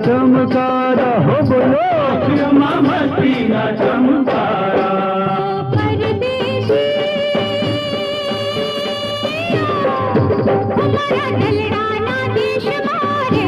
चमकारा हो बोलो मस्ती ना चमकारा परदेसी हमारा दलड़ाना देश मारे